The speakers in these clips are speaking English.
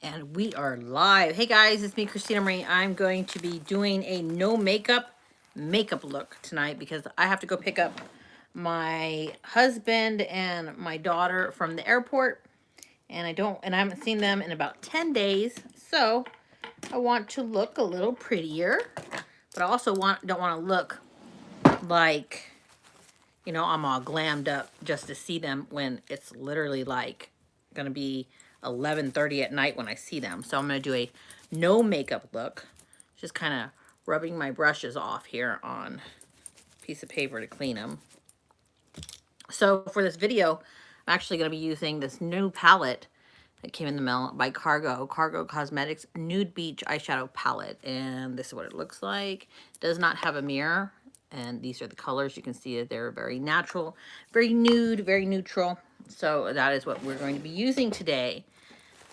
And we are live. Hey guys, it's me, Christina Marie. I'm going to be doing a no makeup look tonight because I have to go pick up my husband and my daughter from the airport, and I haven't seen them in about 10 days. So I want to look a little prettier, but I also don't want to look like, you know, I'm all glammed up just to see them when it's literally like gonna be 11:30 at night when I see them. So I'm gonna do a no makeup look, just kind of rubbing my brushes off here on a piece of paper to clean them. So for this video, I'm actually gonna be using this new palette that came in the mail by Cargo Cosmetics Nude Beach Eyeshadow Palette. And this is what it looks like. It does not have a mirror. And these are the colors. You can see that they're very natural, very nude, very neutral. So that is what we're going to be using today,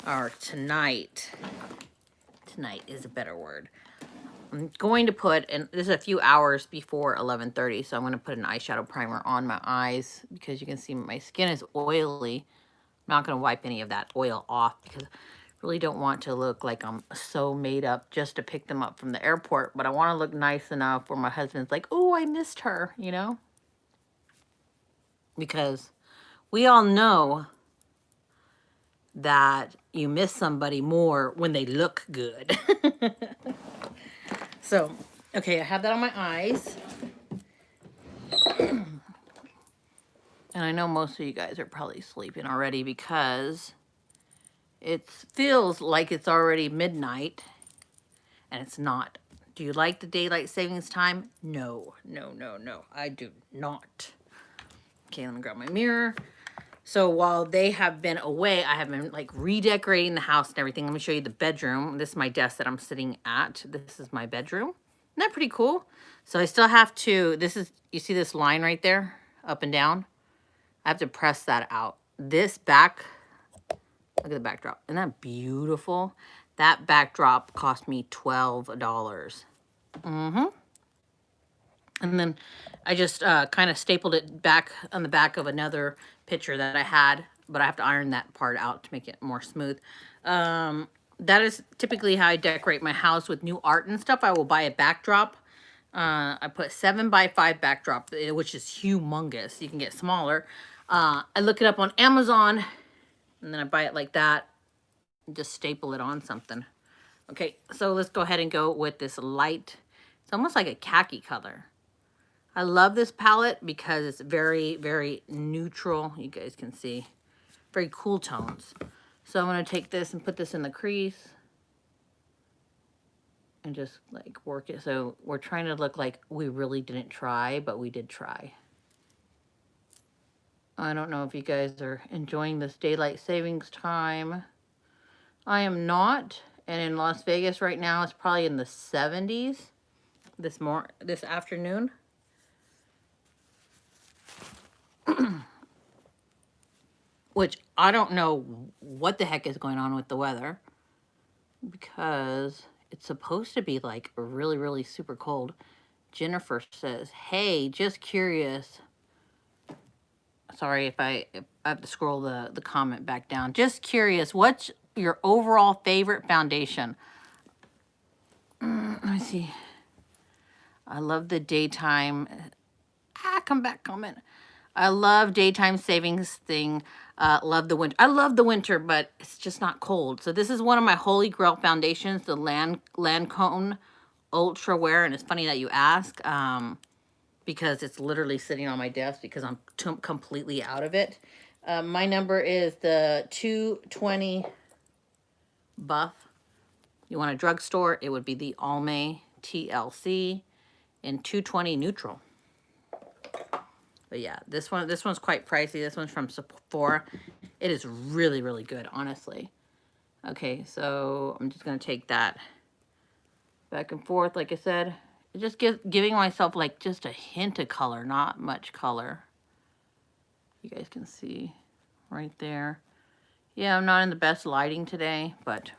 or tonight. Tonight is a better word. I'm going to put, and this is a few hours before 11:30, so I'm going to put an eyeshadow primer on my eyes because you can see my skin is oily. I'm not going to wipe any of that oil off because I really don't want to look like I'm so made up just to pick them up from the airport. But I want to look nice enough where my husband's like, oh, I missed her, you know? Because we all know that you miss somebody more when they look good. So, okay, I have that on my eyes. And I know most of you guys are probably sleeping already because it feels like it's already midnight, and it's not. Do you like the daylight savings time? No, no, no, no, I do not. Okay, let me grab my mirror. So while they have been away, I have been like redecorating the house and everything. Let me show you the bedroom. This is my desk that I'm sitting at. This is my bedroom. Isn't that pretty cool? So I still have to, you see this line right there, up and down? I have to press that out. This back, look at the backdrop. Isn't that beautiful? That backdrop cost me $12. And then I just kind of stapled it back on the back of another picture that I had, but I have to iron that part out to make it more smooth. That is typically how I decorate my house with new art and stuff. I will buy a backdrop. I put 7x5 backdrop, which is humongous. You can get smaller. I look it up on Amazon, and then I buy it like that and just staple it on something. Okay, so let's go ahead and go with this light. It's almost like a khaki color. I love this palette because it's very, very neutral. You guys can see. Very cool tones. So I'm going to take this and put this in the crease. And just like work it. So we're trying to look like we really didn't try, but we did try. I don't know if you guys are enjoying this daylight savings time. I am not. And in Las Vegas right now, it's probably in the 70s this afternoon. Which I don't know what the heck is going on with the weather, because it's supposed to be like really, really super cold. Jennifer says, hey, just curious. Sorry if I have to scroll the comment back down. Just curious, what's your overall favorite foundation? Let me see. I love the daytime. Come back, comment. I love daytime savings thing. Love the winter. I love the winter, but it's just not cold. So this is one of my holy grail foundations, the Lancome Ultra Wear. And it's funny that you ask, because it's literally sitting on my desk because I'm completely out of it. My number is the 220 Buff. You want a drugstore, it would be the Almay TLC in 220 Neutral. But yeah, this one's quite pricey. This one's from Sephora. It is really, really good, honestly. Okay, so I'm just going to take that back and forth, like I said. Just giving myself like just a hint of color, not much color. You guys can see right there. Yeah, I'm not in the best lighting today, but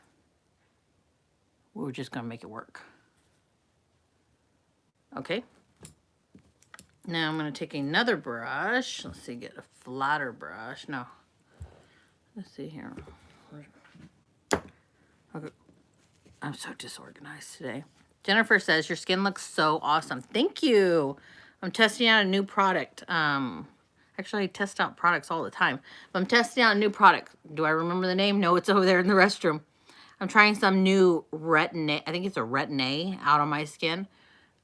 we're just going to make it work. Okay. Now I'm going to take another brush. Let's see, get a flatter brush. No. Let's see here. Okay. I'm so disorganized today. Jennifer says, your skin looks so awesome. Thank you. I'm testing out a new product. Actually, I test out products all the time. But I'm testing out a new product. Do I remember the name? No, it's over there in the restroom. I'm trying some new retin-A. I think it's a retin-A out on my skin.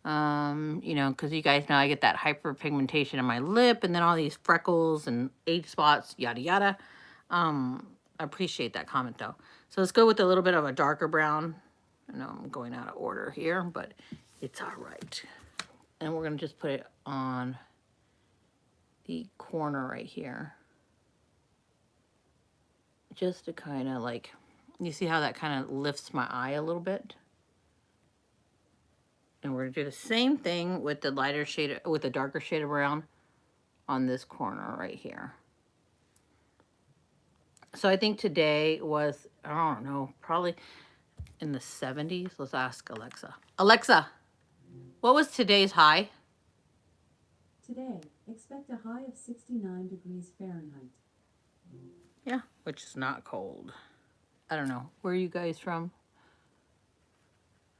You know, because you guys know I get that hyperpigmentation in my lip and then all these freckles and age spots, yada, yada. I appreciate that comment, though. So let's go with a little bit of a darker brown. I know I'm going out of order here, but it's all right. And we're going to just put it on the corner right here. Just to kind of like, you see how that kind of lifts my eye a little bit? And we're going to do the same thing with the lighter shade, with the darker shade of brown on this corner right here. So I think today was, I don't know, probably in the 70s. Let's ask Alexa. Alexa, what was today's high? Today, expect a high of 69 degrees Fahrenheit. Yeah, which is not cold. I don't know. Where are you guys from?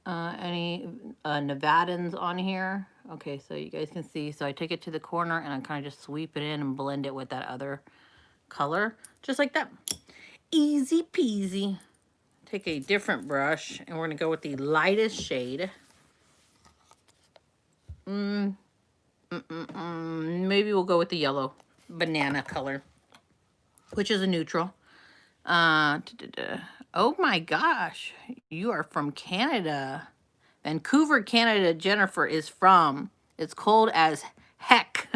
Any Nevadans on here? Okay, so you guys can see. So I take it to the corner and I kind of just sweep it in and blend it with that other color. Just like that. Easy peasy. Take a different brush and we're going to go with the lightest shade. Maybe we'll go with the yellow banana color, which is a neutral. Oh my gosh, you are from Canada. Vancouver, Canada, Jennifer is from. It's cold as heck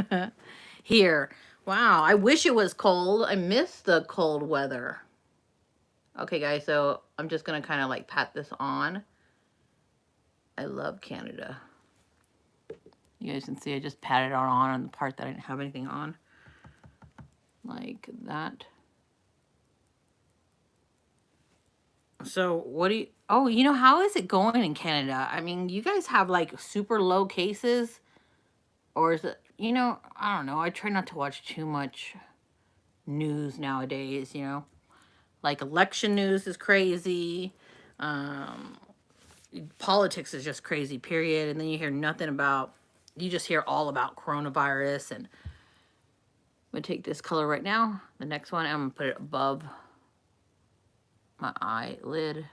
here. Wow, I wish it was cold. I miss the cold weather. Okay, guys, so I'm just going to kind of like pat this on. I love Canada. You guys can see I just patted it on the part that I didn't have anything on. Like that. So what do you, oh, you know, how is it going in Canada? I mean, you guys have like super low cases, or is it, you know, I don't know. I try not to watch too much news nowadays, you know, like election news is crazy. Politics is just crazy, period. And then you hear nothing about, you just hear all about coronavirus. And I'm going to take this color right now. The next one, I'm going to put it above my eyelid,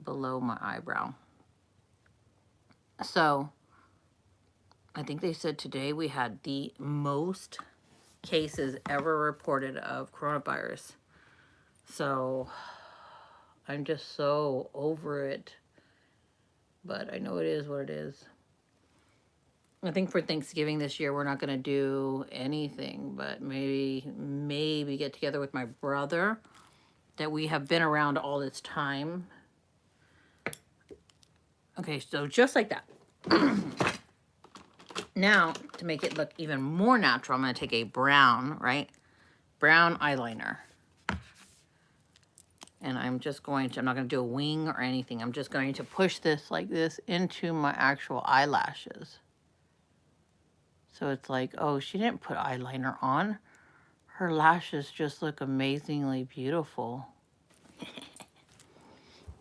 below my eyebrow. So I think they said today we had the most cases ever reported of coronavirus. So I'm just so over it. But I know it is what it is. I think for Thanksgiving this year, we're not going to do anything, but maybe get together with my brother that we have been around all this time. Okay, so just like that. Now, to make it look even more natural, I'm going to take a brown, right? Brown eyeliner. And I'm just going to, I'm not going to do a wing or anything. I'm just going to push this like this into my actual eyelashes. So it's like, oh, she didn't put eyeliner on. Her lashes just look amazingly beautiful.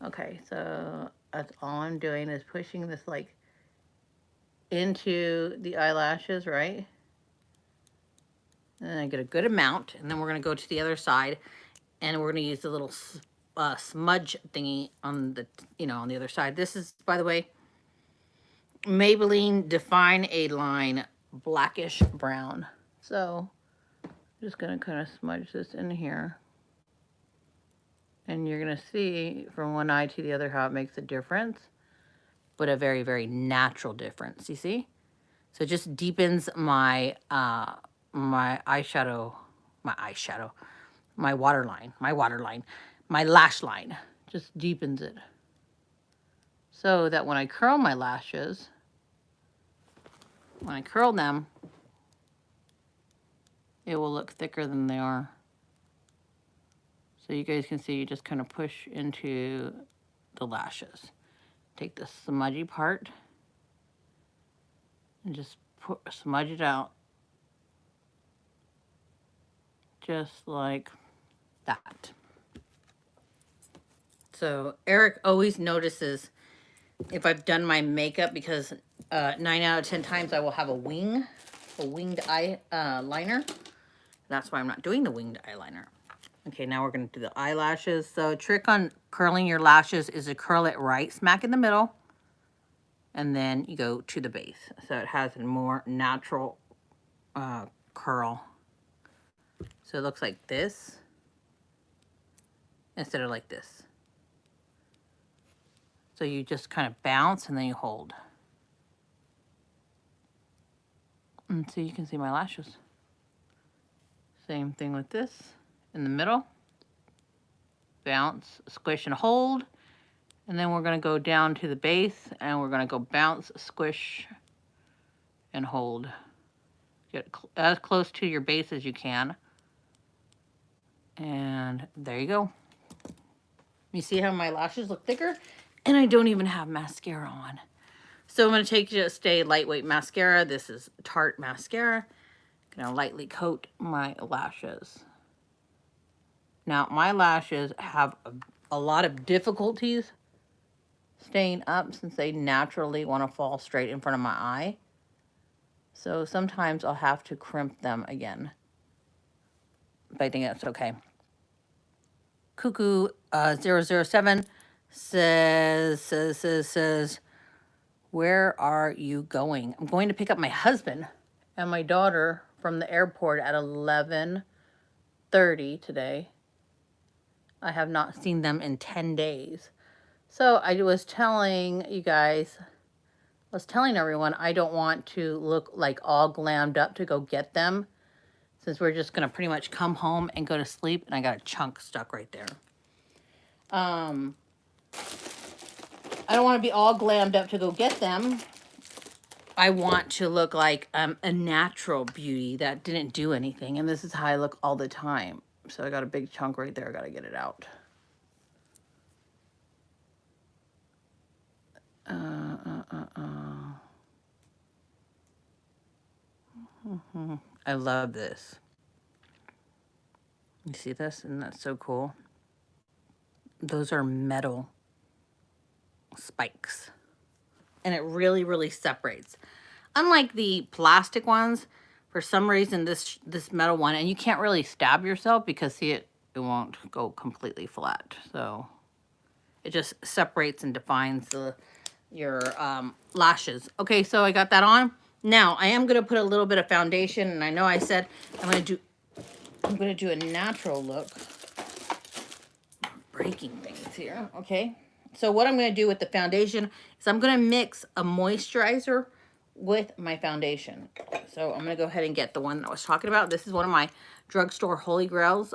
Okay, so that's all I'm doing is pushing this like into the eyelashes, right? And then I get a good amount, and then we're going to go to the other side, and we're going to use the little smudge thingy on the, you know, on the other side. This is, by the way, Maybelline Define a Line Blackish Brown. So I'm just going to kind of smudge this in here. And you're going to see from one eye to the other how it makes a difference, but a very, very natural difference. You see? So it just deepens my my eyeshadow, my waterline, my lash line. Just deepens it. So that when I curl my lashes, when I curl them, it will look thicker than they are. So you guys can see you just kind of push into the lashes. Take the smudgy part and just smudge it out. Just like that. So Eric always notices if I've done my makeup because 9 out of 10 times I will have a winged eye liner. That's why I'm not doing the winged eyeliner. Okay, now we're going to do the eyelashes. So a trick on curling your lashes is to curl it right smack in the middle. And then you go to the base. So it has a more natural curl. So it looks like this instead of like this. So you just kind of bounce and then you hold. And so you can see my lashes. Same thing with this. In the middle. Bounce, squish, and hold. And then we're going to go down to the base and we're going to go bounce, squish, and hold. Get as close to your base as you can. And there you go. You see how my lashes look thicker? And I don't even have mascara on. So I'm going to take just a lightweight mascara. This is Tarte mascara. I'm going to lightly coat my lashes. Now, my lashes have a lot of difficulties staying up since they naturally want to fall straight in front of my eye. So sometimes I'll have to crimp them again. But I think that's okay. Cuckoo 007 says, where are you going? I'm going to pick up my husband and my daughter from the airport at 11:30 today. I have not seen them in 10 days. So I was telling you guys, everyone, I don't want to look like all glammed up to go get them, since we're just going to pretty much come home and go to sleep, and I got a chunk stuck right there. I don't want to be all glammed up to go get them. I want to look like a natural beauty that didn't do anything, and this is how I look all the time. So I got a big chunk right there. I got to get it out. I love this. You see this? Isn't that so cool? Those are metal spikes. And it really, really separates. Unlike the plastic ones, for some reason this metal one, and you can't really stab yourself because see it won't go completely flat. So it just separates and defines your lashes. Okay, so I got that on. Now I am gonna put a little bit of foundation, and I know I said I'm gonna do a natural look. Breaking things here. Okay, so what I'm gonna do with the foundation is I'm gonna mix a moisturizer with my foundation. So I'm gonna go ahead and get the one that I was talking about. This is one of my drugstore holy grails.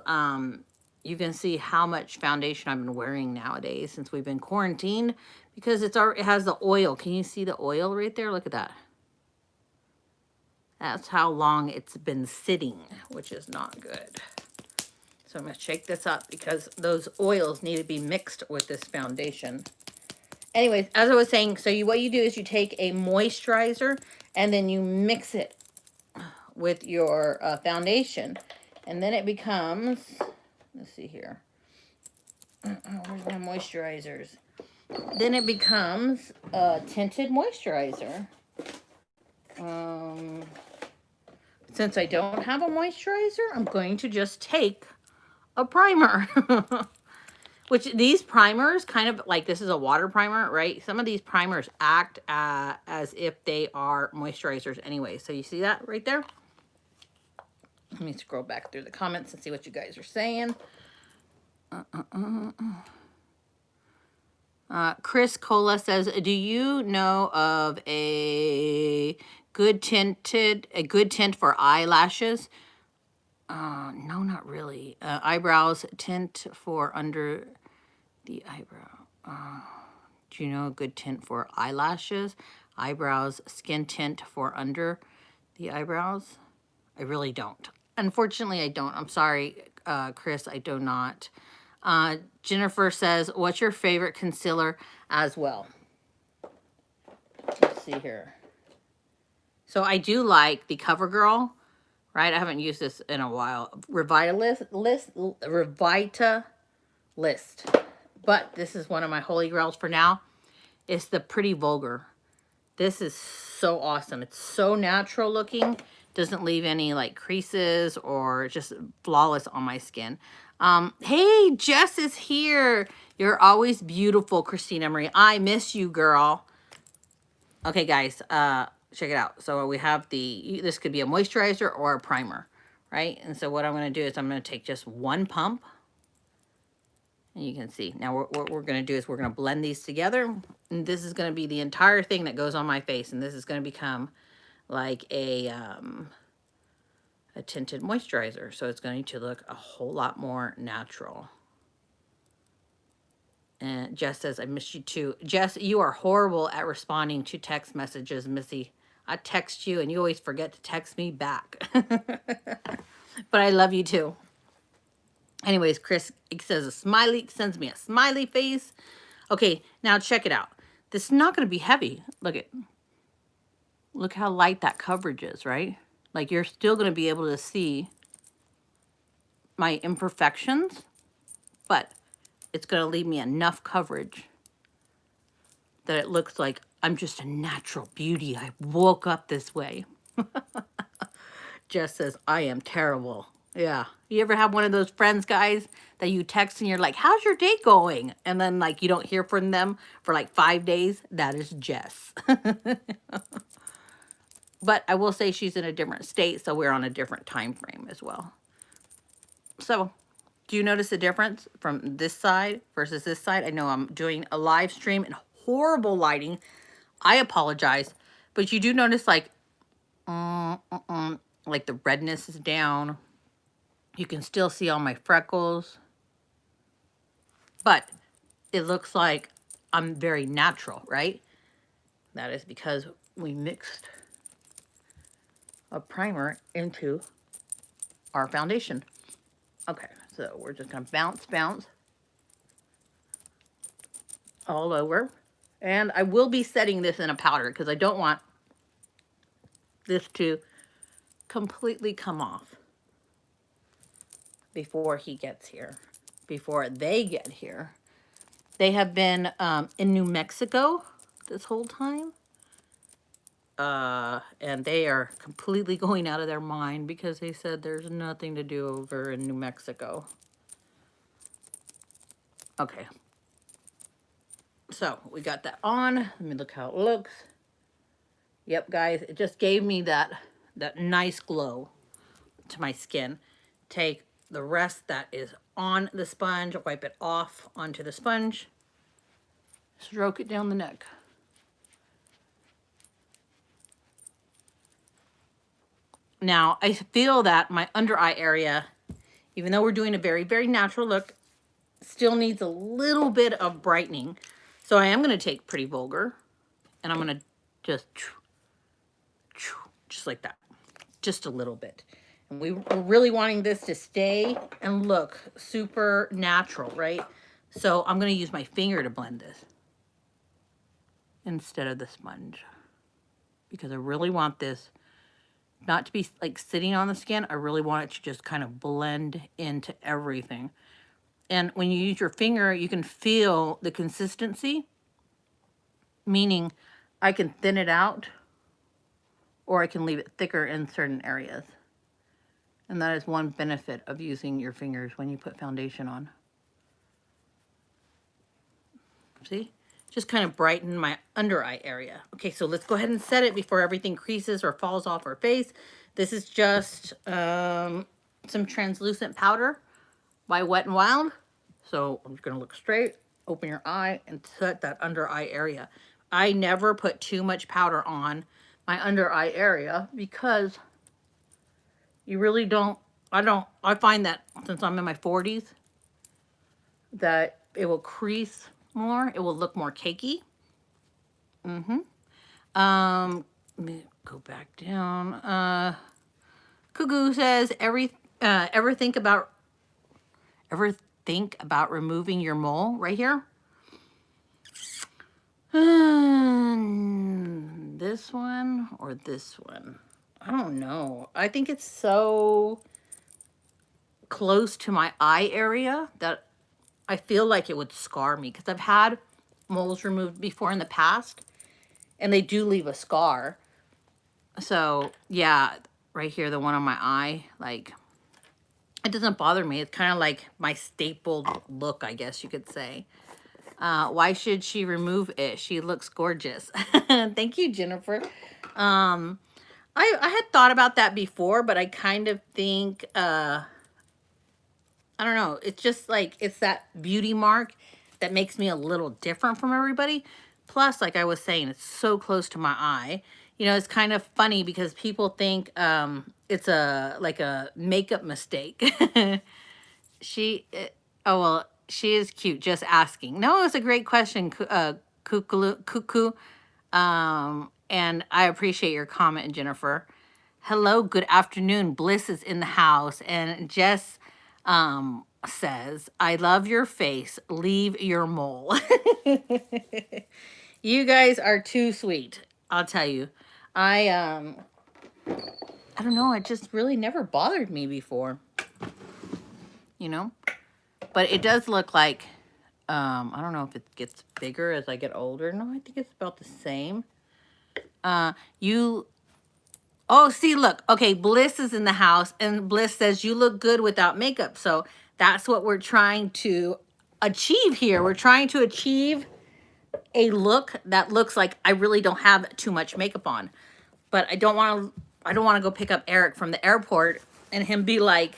You can see how much foundation I've been wearing nowadays since we've been quarantined, because it has the oil. Can you see the oil right there? Look at that. That's how long it's been sitting, which is not good. So I'm going to shake this up because those oils need to be mixed with this foundation. Anyways, as I was saying, so what you do is you take a moisturizer and then you mix it with your foundation. And then it becomes, let's see here. Where's my moisturizers? Then it becomes a tinted moisturizer. Since I don't have a moisturizer, I'm going to just take a primer. Which these primers kind of like, this is a water primer, right? Some of these primers act as if they are moisturizers anyway. So you see that right there? Let me scroll back through the comments and see what you guys are saying. Chris Cola says, do you know of a good tint for eyelashes? No, not really. Eyebrows tint for under the eyebrow. Do you know a good tint for eyelashes? Eyebrows, skin tint for under the eyebrows? I really don't. Unfortunately, I don't. I'm sorry, Chris, I do not. Jennifer says, what's your favorite concealer as well? Let's see here. So I do like the CoverGirl, right? I haven't used this in a while. Revita List. But this is one of my holy grails for now. It's the Pretty Vulgar. This is so awesome. It's so natural looking. Doesn't leave any like creases or just flawless on my skin. Hey, Jess is here. You're always beautiful, Christina Marie. I miss you, girl. Okay, guys, check it out. So we have this could be a moisturizer or a primer, right? And so what I'm going to do is I'm going to take just one pump. And you can see. Now what we're going to do is we're going to blend these together. And this is going to be the entire thing that goes on my face. And this is going to become like a tinted moisturizer. So it's going to look a whole lot more natural. And Jess says, I miss you too. Jess, you are horrible at responding to text messages, Missy. I text you and you always forget to text me back. But I love you too. Anyways, Chris says sends me a smiley face. Okay, now check it out. This is not going to be heavy. Look how light that coverage is, right? Like you're still going to be able to see my imperfections, but it's going to leave me enough coverage that it looks like I'm just a natural beauty. I woke up this way. Jess says, I am terrible. Yeah. You ever have one of those friends, guys, that you text and you're like, how's your day going? And then like you don't hear from them for like 5 days? That is Jess. But I will say she's in a different state, so we're on a different time frame as well. So do you notice the difference from this side versus this side? I know I'm doing a live stream in horrible lighting. I apologize. But you do notice like the redness is down. You can still see all my freckles. But it looks like I'm very natural, right? That is because we mixed a primer into our foundation. Okay, so we're just going to bounce all over. And I will be setting this in a powder because I don't want this to completely come off before he gets here, before they get here. They have been in New Mexico this whole time. And they are completely going out of their mind because they said there's nothing to do over in New Mexico. Okay. So we got that on. Let me look how it looks. Yep, guys, it just gave me that nice glow to my skin. Take the rest that is on the sponge, wipe it off onto the sponge, stroke it down the neck. Now, I feel that my under eye area, even though we're doing a very, very natural look, still needs a little bit of brightening. So I am going to take Pretty Vulgar, and I'm going to just like that, just a little bit. And we're really wanting this to stay and look super natural, right? So I'm going to use my finger to blend this instead of the sponge because I really want this not to be like sitting on the skin. I really want it to just kind of blend into everything. And when you use your finger, you can feel the consistency, meaning I can thin it out or I can leave it thicker in certain areas. And that is one benefit of using your fingers when you put foundation on. See? Just kind of brighten my under eye area. Okay, so let's go ahead and set it before everything creases or falls off our face. This is just some translucent powder by Wet n Wild. So I'm just going to look straight, open your eye, and set that under eye area. I never put too much powder on my under eye area because you really don't, I find that since I'm in my 40s, that it will crease more. It will look more cakey. Let me go back down. Cuckoo says, ever think about removing your mole right here? This one or this one? I don't know. I think it's so close to my eye area that I feel like it would scar me because I've had moles removed before in the past and they do leave a scar. So yeah, right here, the one on my eye, like it doesn't bother me. It's kind of like my stapled look, I guess you could say. Why should she remove it? She looks gorgeous. Thank you, Jennifer. Um, I had thought about that before, but I kind of think, I don't know. It's just like, it's that beauty mark that makes me a little different from everybody. Plus, like I was saying, it's so close to my eye. You know, it's kind of funny because people think it's like a makeup mistake. Oh, well, she is cute, just asking. No, it's a great question, Cuckoo. And I appreciate your comment, Jennifer. Hello, good afternoon. Bliss is in the house, and Jess says, I love your face. Leave your mole. You guys are too sweet. I'll tell you. I I don't know, it just really never bothered me before. You know? But it does look like I don't know if it gets bigger as I get older. No, I think it's about the same. You Oh, see, look. Okay, Bliss is in the house, and Bliss says, you look good without makeup. So that's what we're trying to achieve here. We're trying to achieve a look that looks like I really don't have too much makeup on. But I don't want to go pick up Eric from the airport and him be like,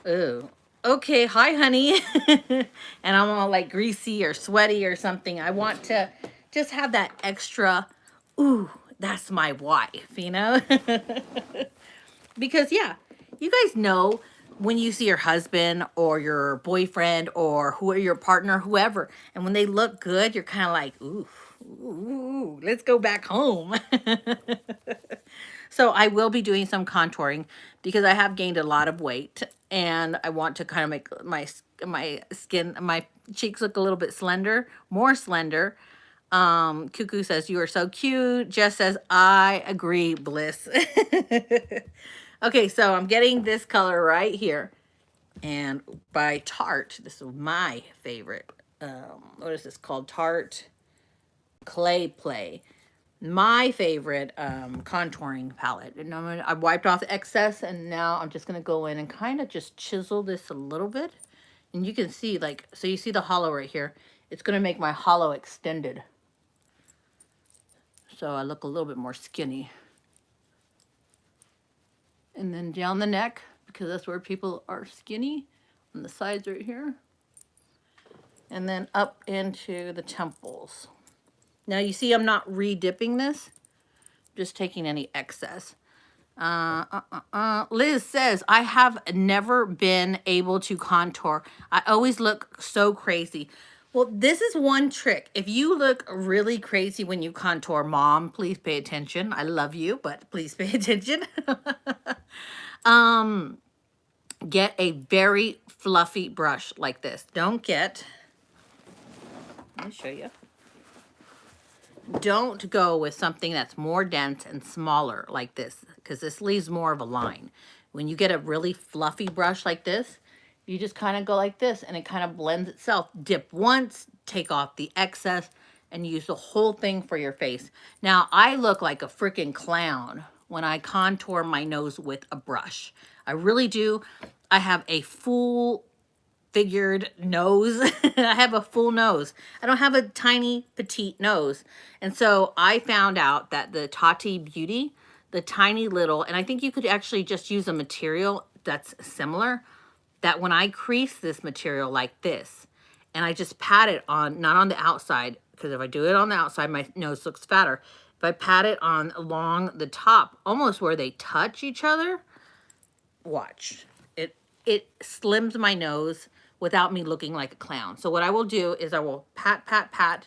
oh, okay, hi, honey. And I'm all like greasy or sweaty or something. I want to just have that extra, ooh, that's my wife, you know? Because, yeah, you guys know when you see your husband or your boyfriend or your partner, whoever, and when they look good, you're kind of like, ooh, let's go back home. So I will be doing some contouring because I have gained a lot of weight and I want to kind of make my skin, my cheeks look a little bit slender, more slender. Cuckoo says, you are so cute. Jess says, I agree, Bliss. Okay, so I'm getting this color right here. And by Tarte, this is my favorite. What is this called? Tarte Clay Play. My favorite contouring palette. And I've wiped off the excess, and now I'm just going to go in and kind of just chisel this a little bit. And you can see, like, so you see the hollow right here. It's going to make my hollow extended. So I look a little bit more skinny. And then down the neck, because that's where people are skinny, on the sides right here. And then up into the temples. Now you see I'm not re-dipping this, just taking any excess. Liz says, I have never been able to contour. I always look so crazy. Well, this is one trick. If you look really crazy when you contour, Mom, please pay attention. I love you, but please pay attention. Get a very fluffy brush like this. Let me show you. Don't go with something that's more dense and smaller like this, because this leaves more of a line. When you get a really fluffy brush like this, you just kind of go like this and it kind of blends itself. Dip once, take off the excess, and use the whole thing for your face. Now, I look like a freaking clown when I contour my nose with a brush. I really do. I have a full figured nose. I have a full nose. I don't have a tiny petite nose. And so I found out that the Tati Beauty, the tiny little, and I think you could actually just use a material that's similar, that when I crease this material like this, and I just pat it on, not on the outside, because if I do it on the outside, my nose looks fatter. If I pat it on along the top, almost where they touch each other, watch. It slims my nose without me looking like a clown. So what I will do is I will pat, pat, pat.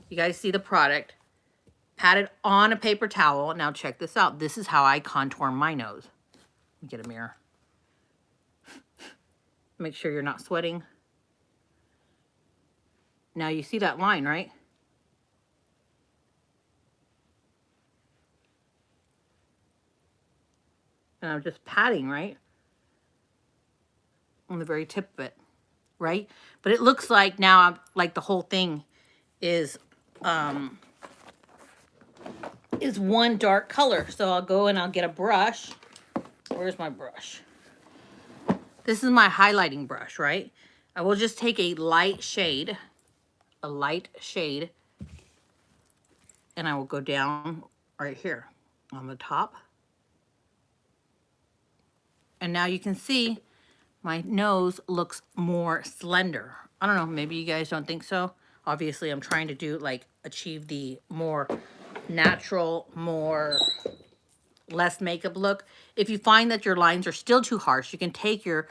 You guys see the product. Pat it on a paper towel. Now check this out. This is how I contour my nose. Let me get a mirror. Make sure you're not sweating. Now you see that line, right? And I'm just patting, right? On the very tip of it right? But it looks like now I'm like the whole thing is one dark color. So I'll go and I'll get a brush. Where's my brush? This is my highlighting brush, right? I will just take a light shade, and I will go down right here on the top. And now you can see my nose looks more slender. I don't know, maybe you guys don't think so. Obviously, I'm trying to do like achieve the more natural, less makeup look. If you find that your lines are still too harsh, you can take your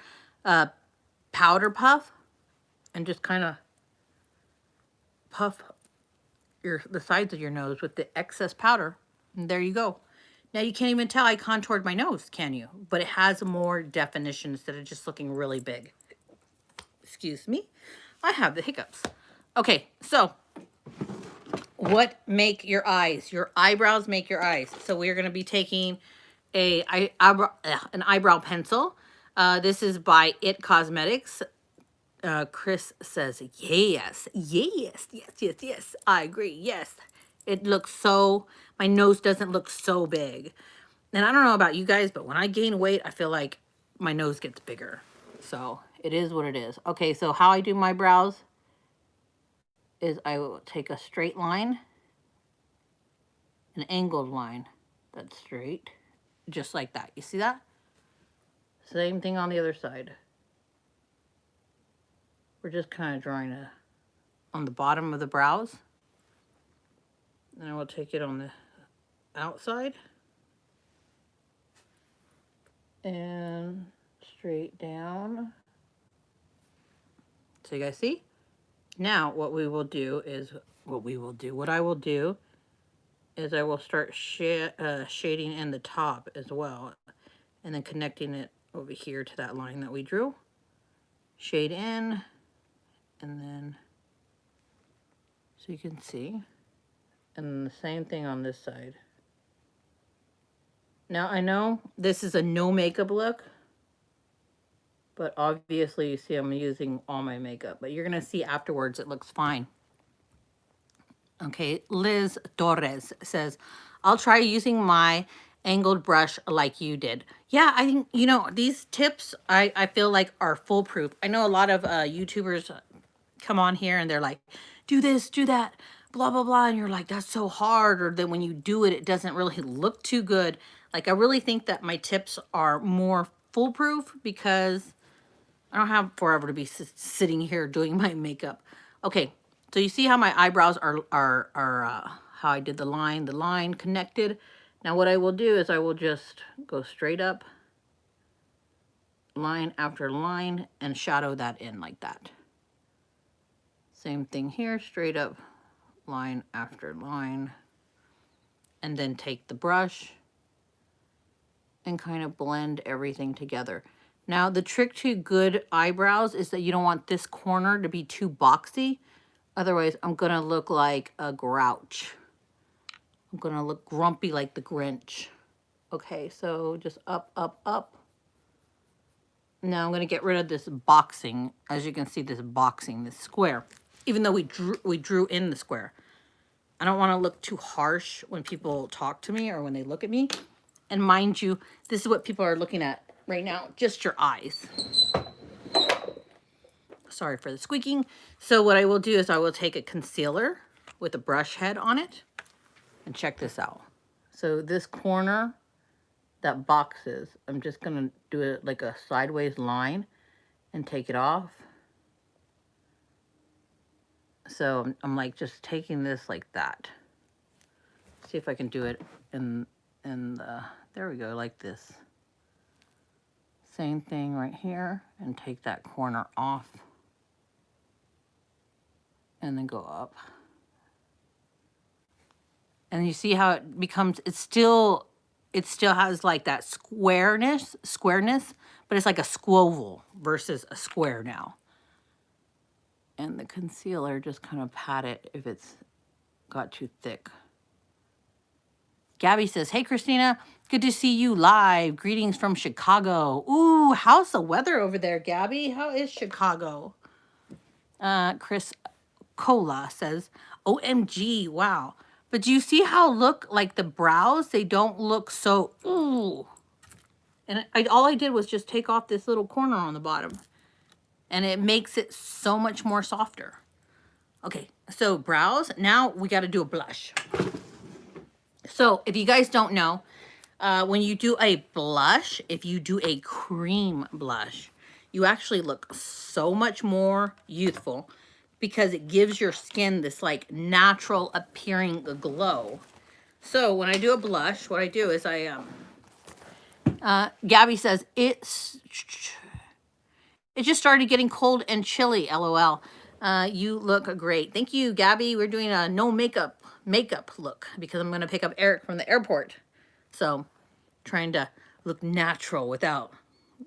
powder puff and just kind of puff the sides of your nose with the excess powder. And there you go. Now you can't even tell I contoured my nose, can you? But it has more definition instead of just looking really big. Excuse me. I have the hiccups. Okay, so what make your eyes? Your eyebrows make your eyes. So we're going to be taking an eyebrow pencil. This is by It Cosmetics. Chris says, yes, yes, yes, yes, yes. I agree, yes. It looks so, my nose doesn't look so big. And I don't know about you guys, but when I gain weight, I feel like my nose gets bigger. So it is what it is. Okay, so how I do my brows is I will take a straight line, an angled line that's straight, just like that. You see that? Same thing on the other side. We're just kind of drawing on the bottom of the brows. And I will take it on the outside and straight down. So you guys see? Now what I will do is I will start shading in the top as well, and then connecting it over here to that line that we drew. Shade in, and then, so you can see, and then the same thing on this side. Now I know this is a no makeup look, but obviously you see I'm using all my makeup, but you're gonna see afterwards it looks fine. Okay, Liz Torres says, I'll try using my angled brush like you did. Yeah, I think, you know, these tips I feel like are foolproof. I know a lot of YouTubers come on here and they're like, do this, do that, blah, blah, blah. And you're like, that's so hard. Or then when you do it, it doesn't really look too good. Like, I really think that my tips are more foolproof because I don't have forever to be sitting here doing my makeup. Okay, so you see how my eyebrows are how I did the line connected. Now what I will do is I will just go straight up, line after line, and shadow that in like that. Same thing here, straight up, line after line, and then take the brush and kind of blend everything together. Now, the trick to good eyebrows is that you don't want this corner to be too boxy. Otherwise, I'm going to look like a grouch. I'm going to look grumpy like the Grinch. Okay, so just up, up, up. Now I'm going to get rid of this boxing. As you can see, this square. Even though we drew in the square. I don't want to look too harsh when people talk to me or when they look at me. And mind you, this is what people are looking at right now, just your eyes. Sorry for the squeaking. So what I will do is I will take a concealer with a brush head on it. And check this out. So this corner that boxes, I'm just going to do it like a sideways line and take it off. So I'm like just taking this like that. See if I can do it in the, there we go, like this. Same thing right here, and take that corner off. And then go up. And you see how it becomes, it still has like that squareness, but it's like a squoval versus a square now. And the concealer, just kind of pat it if it's got too thick. Gabby says, hey, Christina, good to see you live. Greetings from Chicago. Ooh, how's the weather over there, Gabby? How is Chicago? Chris Cola says, OMG, wow. But do you see how look like the brows? They don't look so, ooh. And all I did was just take off this little corner on the bottom. And it makes it so much more softer. Okay, so brows. Now we got to do a blush. So if you guys don't know, when you do a blush, if you do a cream blush, you actually look so much more youthful because it gives your skin this like natural appearing glow. So when I do a blush, what I do is Gabby says, it just started getting cold and chilly, LOL. You look great. Thank you, Gabby. We're doing a no makeup look because I'm going to pick up Eric from the airport. So trying to look natural without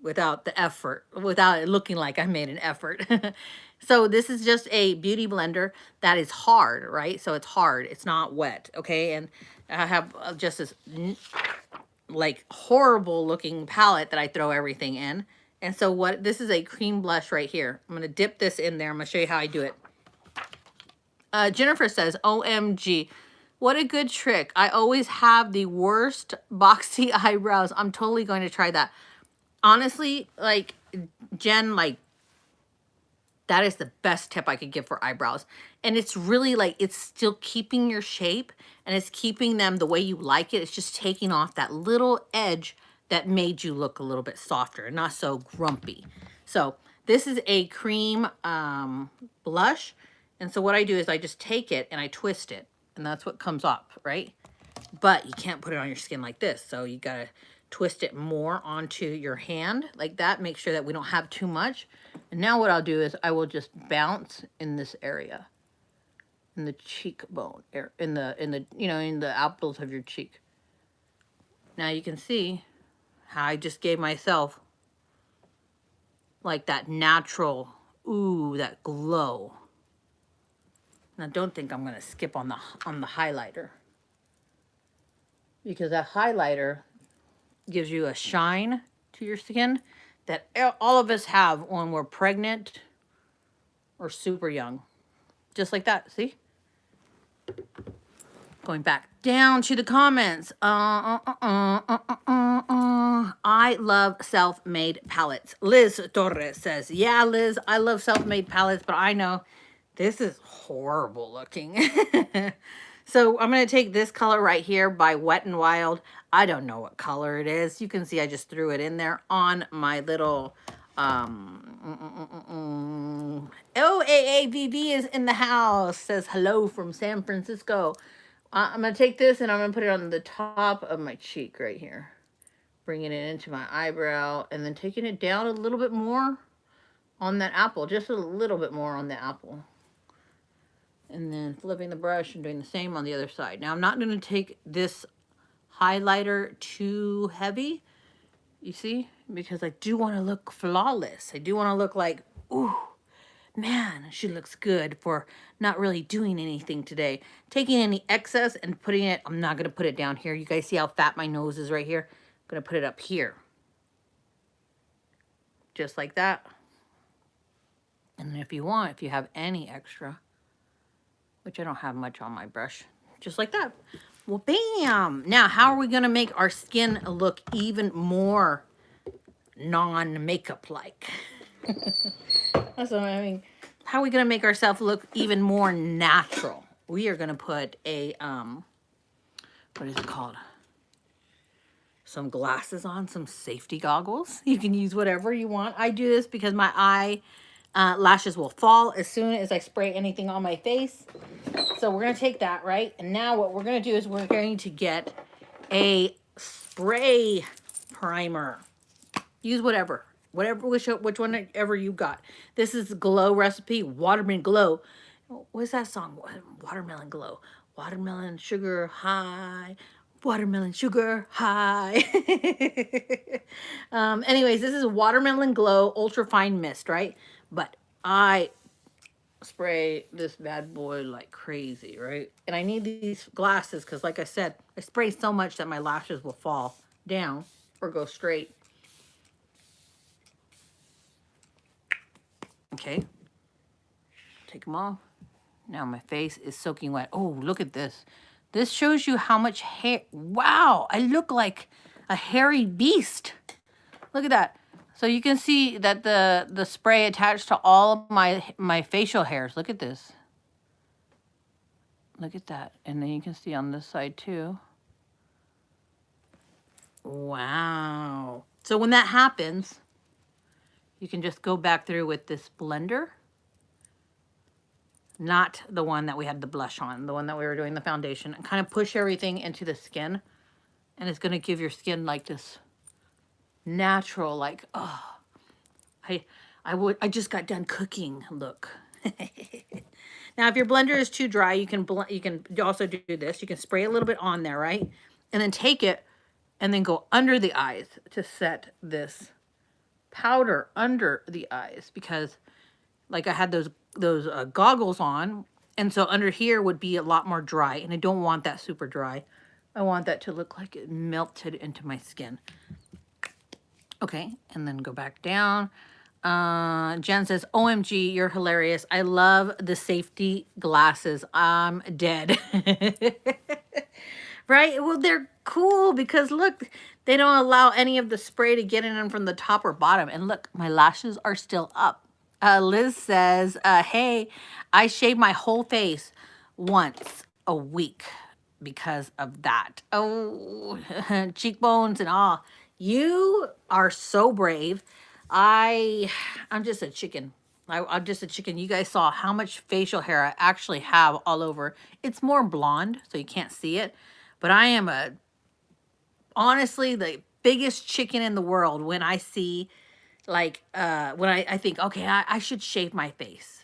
the effort, without it looking like I made an effort. So this is just a beauty blender that is hard, right? So it's hard. It's not wet, okay? And I have just this like horrible looking palette that I throw everything in. And so this is a cream blush right here. I'm going to dip this in there. I'm going to show you how I do it. Jennifer says, OMG, what a good trick. I always have the worst boxy eyebrows. I'm totally going to try that. Honestly, like, Jen, like, that is the best tip I could give for eyebrows. And it's really like, it's still keeping your shape and it's keeping them the way you like it. It's just taking off that little edge that made you look a little bit softer and not so grumpy. So this is a cream blush. And so what I do is I just take it and I twist it and that's what comes up, right? But you can't put it on your skin like this. So you gotta twist it more onto your hand like that. Make sure that we don't have too much. And now what I'll do is I will just bounce in this area, in the cheekbone, in the you know, in the apples of your cheek. Now you can see how I just gave myself like that natural, ooh, that glow. Now don't think I'm gonna skip on the highlighter, because that highlighter gives you a shine to your skin that all of us have when we're pregnant or super young. Just like that, see? Going back down to the comments. I love self-made palettes. Liz Torres says, yeah, Liz, I love self-made palettes, but I know this is horrible looking. So I'm going to take this color right here by Wet n Wild. I don't know what color it is. You can see I just threw it in there on my little, AAVV is in the house, says hello from San Francisco. I'm going to take this and I'm going to put it on the top of my cheek right here. Bringing it into my eyebrow and then taking it down a little bit more on that apple. Just a little bit more on the apple. And then flipping the brush and doing the same on the other side. Now I'm not going to take this highlighter too heavy, you see, because I do want to look flawless. I do want to look like, ooh, man, she looks good for not really doing anything today. Taking any excess and putting it, I'm not going to put it down here. You guys see how fat my nose is right here? I'm going to put it up here. Just like that. And if you want, if you have any extra, which I don't have much on my brush, just like that. Well, bam! Now, how are we going to make our skin look even more non-makeup like? That's what I mean. How are we going to make ourselves look even more natural? We are going to put a, what is it called? Some glasses on, some safety goggles. You can use whatever you want. I do this because my lashes will fall as soon as I spray anything on my face. So we're going to take that, right? And now what we're going to do is we're going to get a spray primer. Use whatever, which one ever you got. This is Glow Recipe, Watermelon Glow. What's that song? Watermelon Glow. Watermelon Sugar High. Watermelon Sugar High. Anyways, this is Watermelon Glow Ultra Fine Mist, right? But I spray this bad boy like crazy, right? And I need these glasses because, like I said, I spray so much that my lashes will fall down or go straight. Okay. take them off. Now my face is soaking wet. Oh, look at this. This shows you how much hair. Wow, I look like a hairy beast. Look at that. So you can see that the spray attached to all of my facial hairs. Look at this. Look at that. And then you can see on this side too. Wow. So when that happens, you can just go back through with this blender. Not the one that we had the blush on, the one that we were doing the foundation, and kind of push everything into the skin. And it's going to give your skin like this natural, like, oh, I just got done cooking look. Now, if your blender is too dry, you can also do this. You can spray a little bit on there, right? And then take it and then go under the eyes to set this powder under the eyes, because like I had those goggles on, and so under here would be a lot more dry, and I don't want that super dry. I want that to look like it melted into my skin. Okay, and then go back down. Jen says, OMG, you're hilarious. I love the safety glasses. I'm dead. Right? Well, they're cool because look, they don't allow any of the spray to get in them from the top or bottom. And look, my lashes are still up. Liz says, hey, I shave my whole face once a week because of that. Oh, cheekbones and all. You are so brave. I'm just a chicken. I'm just a chicken. You guys saw how much facial hair I actually have all over. It's more blonde, so you can't see it. But I am honestly the biggest chicken in the world when I see, like, when I think, okay, I should shave my face.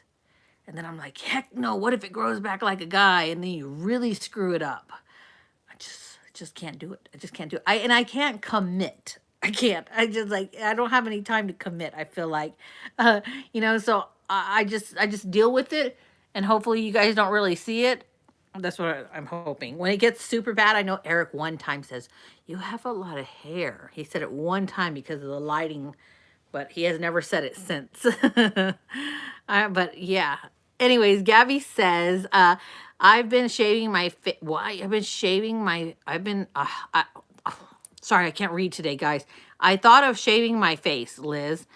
And then I'm like, heck no, what if it grows back like a guy? And then you really screw it up. I just can't do it. I just can't do it. I can't commit. I can't. I don't have any time to commit. I feel like, so I just deal with it, and hopefully you guys don't really see it. That's what I'm hoping. When it gets super bad, I know Eric one time says, you have a lot of hair. He said it one time because of the lighting, but he has never said it since. But yeah. Anyways, Gabby says, I've been shaving my face. Why? Sorry, I can't read today, guys. I thought of shaving my face, Liz,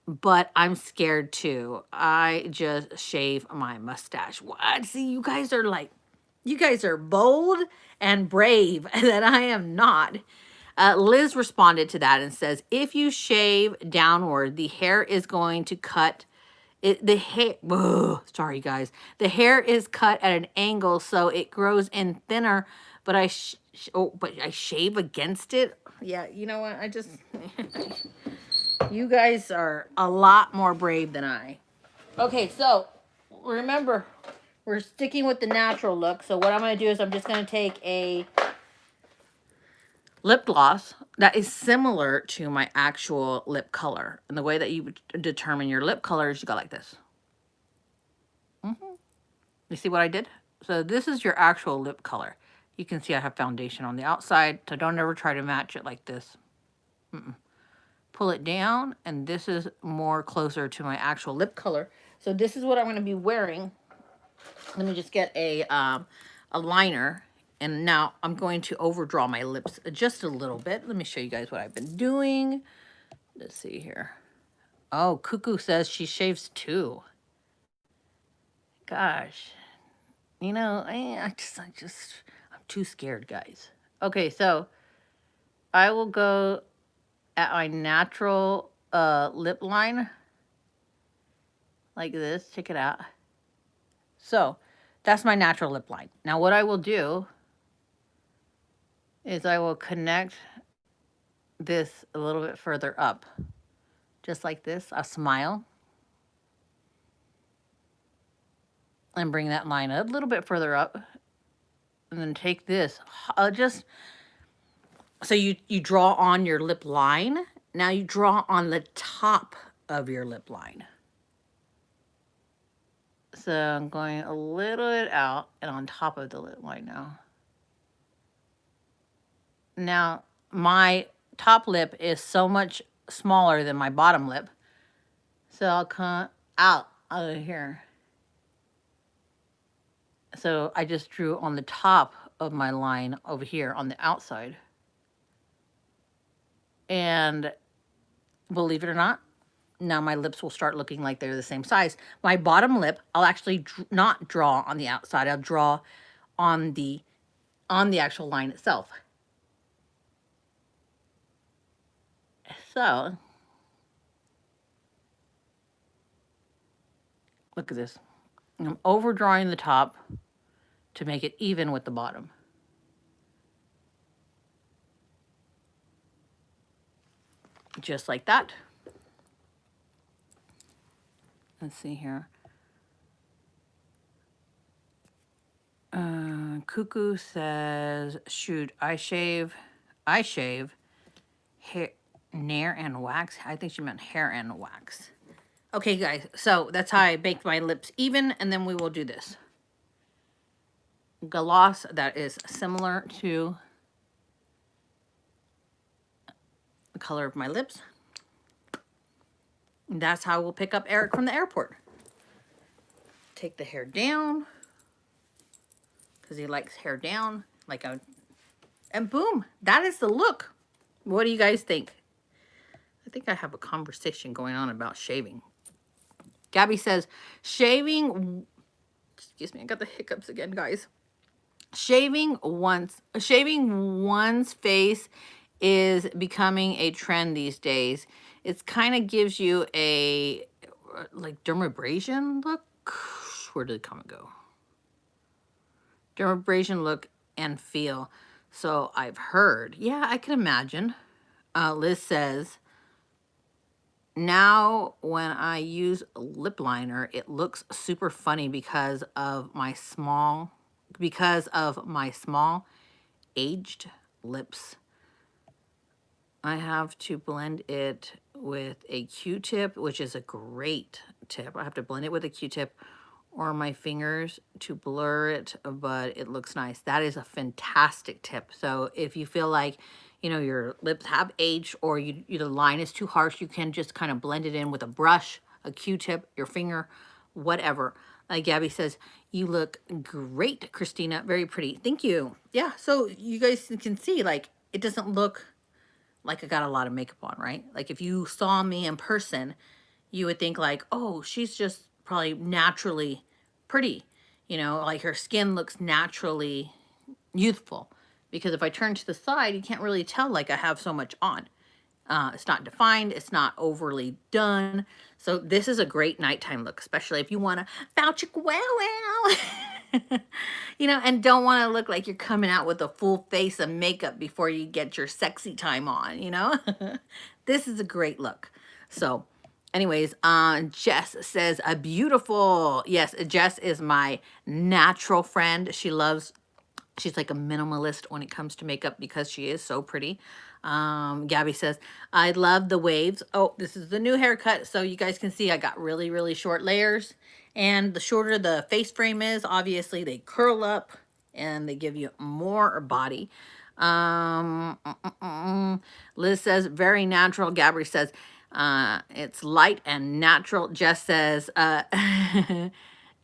but I'm scared too. I just shave my mustache. What? See, you guys are bold and brave that I am not. Liz responded to that and says, if you shave downward, the hair is going to cut it. Sorry, guys. The hair is cut at an angle, so it grows in thinner, but I shave against it. Yeah, you know what? You guys are a lot more brave than I. Okay, so remember, we're sticking with the natural look. So what I'm going to do is I'm just going to take a lip gloss that is similar to my actual lip color. And the way that you determine your lip color is you go like this. You see what I did? So this is your actual lip color. You can see I have foundation on the outside, so don't ever try to match it like this. Pull it down, and this is more closer to my actual lip color. So this is what I'm going to be wearing. Let me just get a liner, and now I'm going to overdraw my lips just a little bit. Let me show you guys what I've been doing. Let's see here. Oh, Cuckoo says she shaves too. Gosh, I'm too scared, guys. Okay, so I will go at my natural lip line like this. Check it out. So that's my natural lip line. Now what I will do is I will connect this a little bit further up, just like this. I'll smile and bring that line a little bit further up, and then take this. So you draw on your lip line. Now you draw on the top of your lip line. So I'm going a little bit out and on top of the lip line now. Now my top lip is so much smaller than my bottom lip. So I'll come out of here So I just drew on the top of my line over here on the outside. And believe it or not, now my lips will start looking like they're the same size. My bottom lip, I'll actually not draw on the outside. I'll draw on the actual line itself. So, look at this. I'm overdrawing the top to make it even with the bottom. Just like that. Let's see here. Cuckoo says, shoot, I shave hair, nair and wax. I think she meant hair and wax. Okay, guys, so that's how I baked my lips even, and then we will do this gloss that is similar to the color of my lips. And that's how we'll pick up Eric from the airport. Take the hair down, because he likes hair down, and boom, that is the look. What do you guys think? I think I have a conversation going on about shaving. Gabby says, shaving, excuse me, I got the hiccups again, guys. Shaving one's face is becoming a trend these days. It kind of gives you a like dermabrasion look. Where did the comment go? Dermabrasion look and feel. So I've heard. Yeah, I can imagine. Liz says, now when I use lip liner, it looks super funny because of my small aged lips. I have to blend it with a Q-tip, which is a great tip. I have to blend it with a Q-tip or my fingers to blur it, but it looks nice. That is a fantastic tip. So if you feel like, you know, your lips have aged or the line is too harsh, you can just kind of blend it in with a brush, a Q-tip, your finger, whatever. Like Gabby says, you look great, Christina. Very pretty. Thank you. Yeah, so you guys can see, like, it doesn't look like I got a lot of makeup on, right? Like if you saw me in person, you would think like, oh, she's just probably naturally pretty. You know, like her skin looks naturally youthful. Because if I turn to the side, you can't really tell like I have so much on. It's not defined. It's not overly done. So this is a great nighttime look, especially if you want to vouch wow. You know, and don't want to look like you're coming out with a full face of makeup before you get your sexy time on, you know? This is a great look. So anyways, Jess says, a beautiful. Yes, Jess is my natural friend. She's like a minimalist when it comes to makeup because she is so pretty. Gabby says, I love the waves. Oh, this is the new haircut. So you guys can see I got really, really short layers. And the shorter the face frame is, obviously they curl up and they give you more body. Liz says, very natural. Gabby says, it's light and natural. Jess says,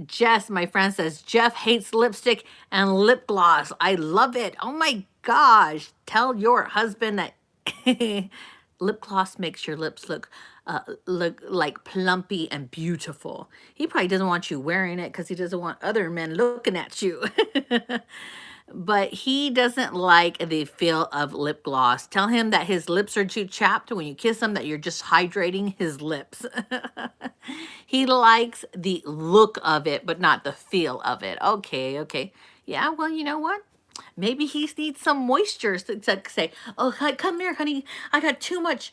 Jess, my friend says, Jeff hates lipstick and lip gloss. I love it. Oh my gosh. Tell your husband that lip gloss makes your lips look like plumpy and beautiful. He probably doesn't want you wearing it because he doesn't want other men looking at you. But he doesn't like the feel of lip gloss. Tell him that his lips are too chapped when you kiss him, that you're just hydrating his lips. He likes the look of it, but not the feel of it. Okay, okay. Yeah, well, you know what? Maybe he needs some moisture to say, oh, come here, honey. I got too much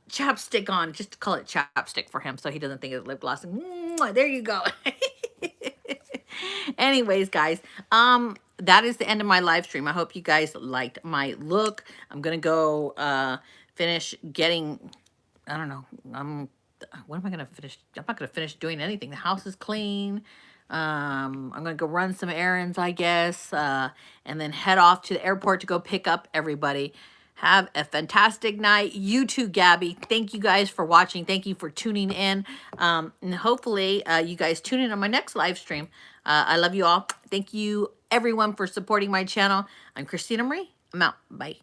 chapstick on. Just call it chapstick for him so he doesn't think it's lip gloss. Mwah, there you go. Anyways, guys, that is the end of my live stream. I hope you guys liked my look. I'm going to go finish getting, I don't know, what am I going to finish? I'm not going to finish doing anything. The house is clean. I'm going to go run some errands, I guess, and then head off to the airport to go pick up everybody. Have a fantastic night. You too, Gabby. Thank you guys for watching. Thank you for tuning in. And hopefully you guys tune in on my next live stream. I love you all. Thank you, everyone, for supporting my channel. I'm Christina Marie. I'm out. Bye.